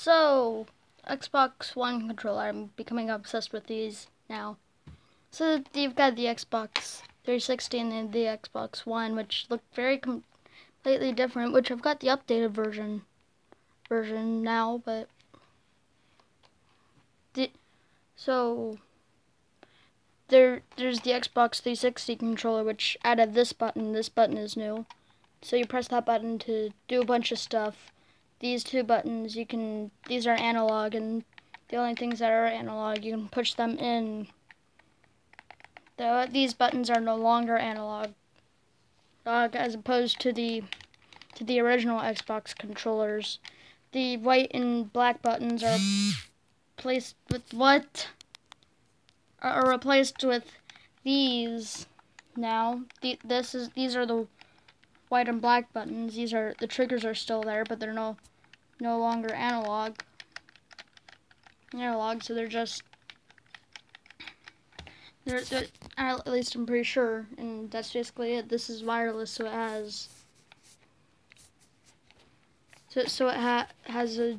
So, Xbox One controller, I'm becoming obsessed with these now. So, you've got the Xbox 360 and then the Xbox One, which look very completely different, which I've got the updated version now, but... There's the Xbox 360 controller, which added this button. This button is new. So you press that button to do a bunch of stuff. These two buttons, these are analog, and the only things that are analog, you can push them in. These buttons are no longer analog, as opposed to the original Xbox controllers. The white and black buttons are replaced with are replaced with these now. These are the white and black buttons. The triggers are still there, but they're no longer analog. So they're at least I'm pretty sure, and that's basically it. This is wireless, so it has a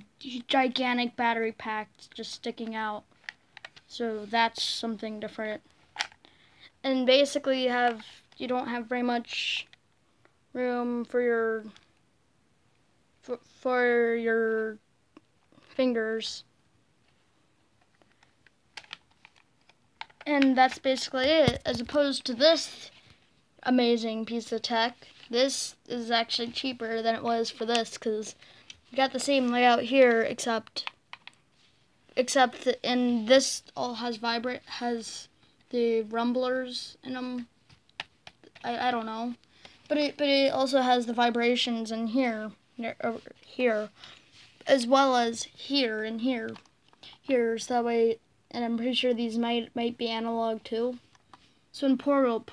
gigantic battery pack just sticking out. So that's something different. And basically you don't have very much room for your fingers. And that's basically it. As opposed to this amazing piece of tech, this is actually cheaper than it was for this, because you got the same layout here, except and this all has the rumblers in them. I don't know, but it also has the vibrations in here, as well as here and here, so that way. And I'm pretty sure these might be analog too. So in Portal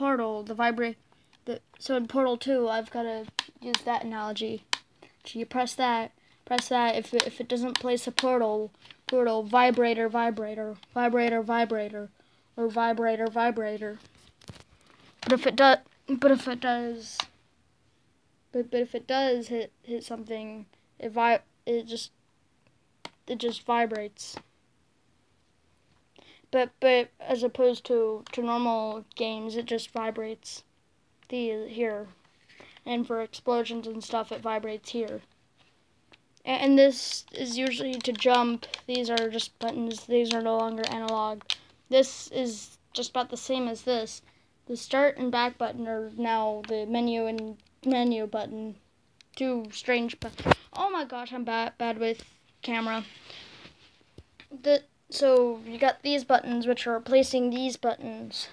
so in Portal 2, I've got to use that analogy. So you press that. If it doesn't place a portal, vibrator, vibrator, vibrator, vibrator, or vibrator, vibrator. But if it does hit something, it just vibrates. But as opposed to normal games, it just vibrates here. And for explosions and stuff, it vibrates here. And this is usually to jump. These are just buttons. These are no longer analog. This is just about the same as this. The start and back button are now the menu button. Two strange buttons. Oh my gosh, I'm bad with camera. So you got these buttons, which are replacing these buttons.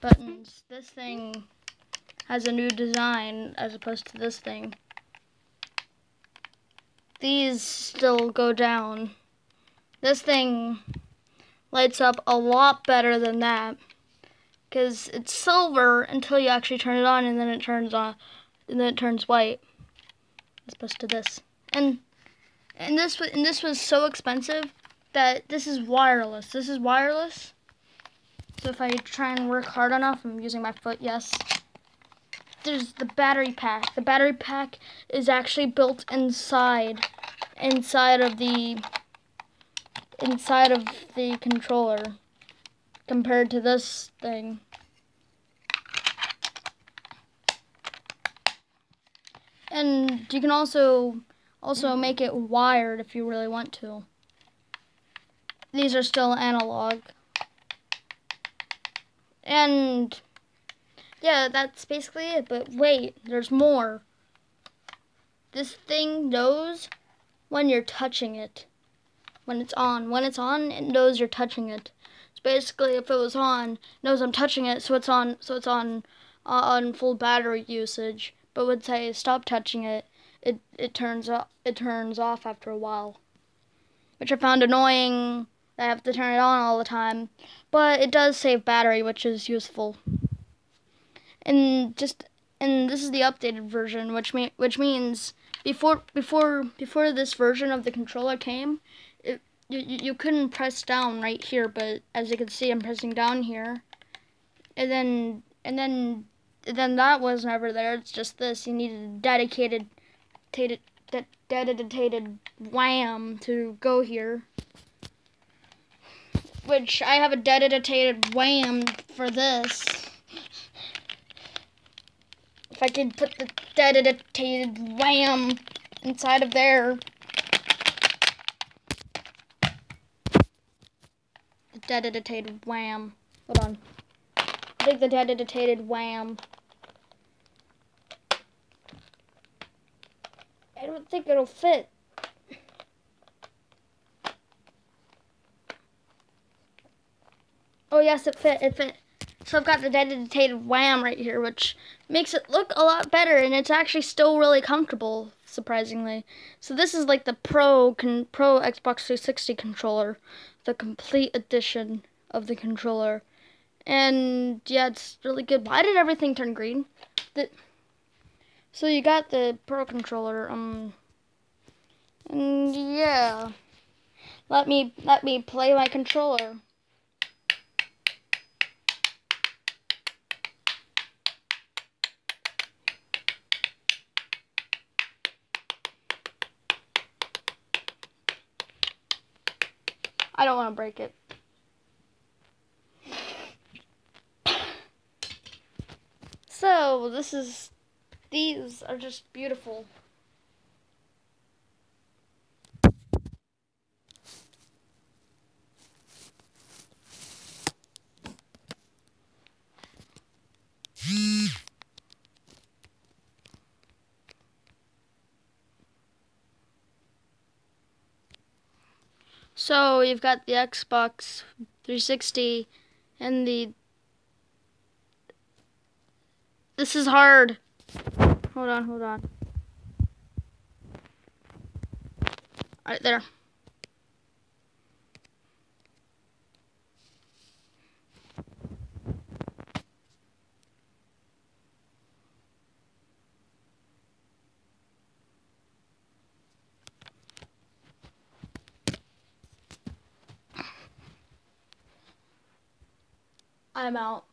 This thing has a new design as opposed to this thing. These still go down. This thing lights up a lot better than that, because it's silver until you actually turn it on, and then it turns on, and then it turns white, as opposed to this. And this was so expensive that this is wireless. So if I try and work hard enough, I'm using my foot, yes. There's the battery pack. The battery pack is actually built inside of the controller, compared to this thing. And you can also make it wired if you really want to. These are still analog. And yeah, that's basically it. But wait, there's more. This thing knows when you're touching it. When it's on, it knows you're touching it. So basically, if it was on, it knows I'm touching it, so it's on full battery usage. But once I stop touching it, it turns off after a while, which I found annoying. I have to turn it on all the time, but it does save battery, which is useful. And this is the updated version, which means before this version of the controller came, you couldn't press down right here, but as you can see, I'm pressing down here, and then that was never there. It's just this. You needed a dedicated dedicated WAM to go here. Which I have a dedicated WAM for this. If I could put the dedicated WAM inside of there. The dedicated WAM. Hold on. I think the dedicated WAM. I don't think it'll fit. Oh yes, it fit. So I've got the dedicated WAM right here, which makes it look a lot better, and it's actually still really comfortable, surprisingly. So this is like the Pro Xbox 360 controller, the complete edition of the controller. And yeah, it's really good. Why did everything turn green? So you got the Pro controller, and yeah. Let me play my controller. I don't want to break it. So, these are just beautiful. So, you've got the Xbox 360 and this is hard. Hold on. Right there. I'm out.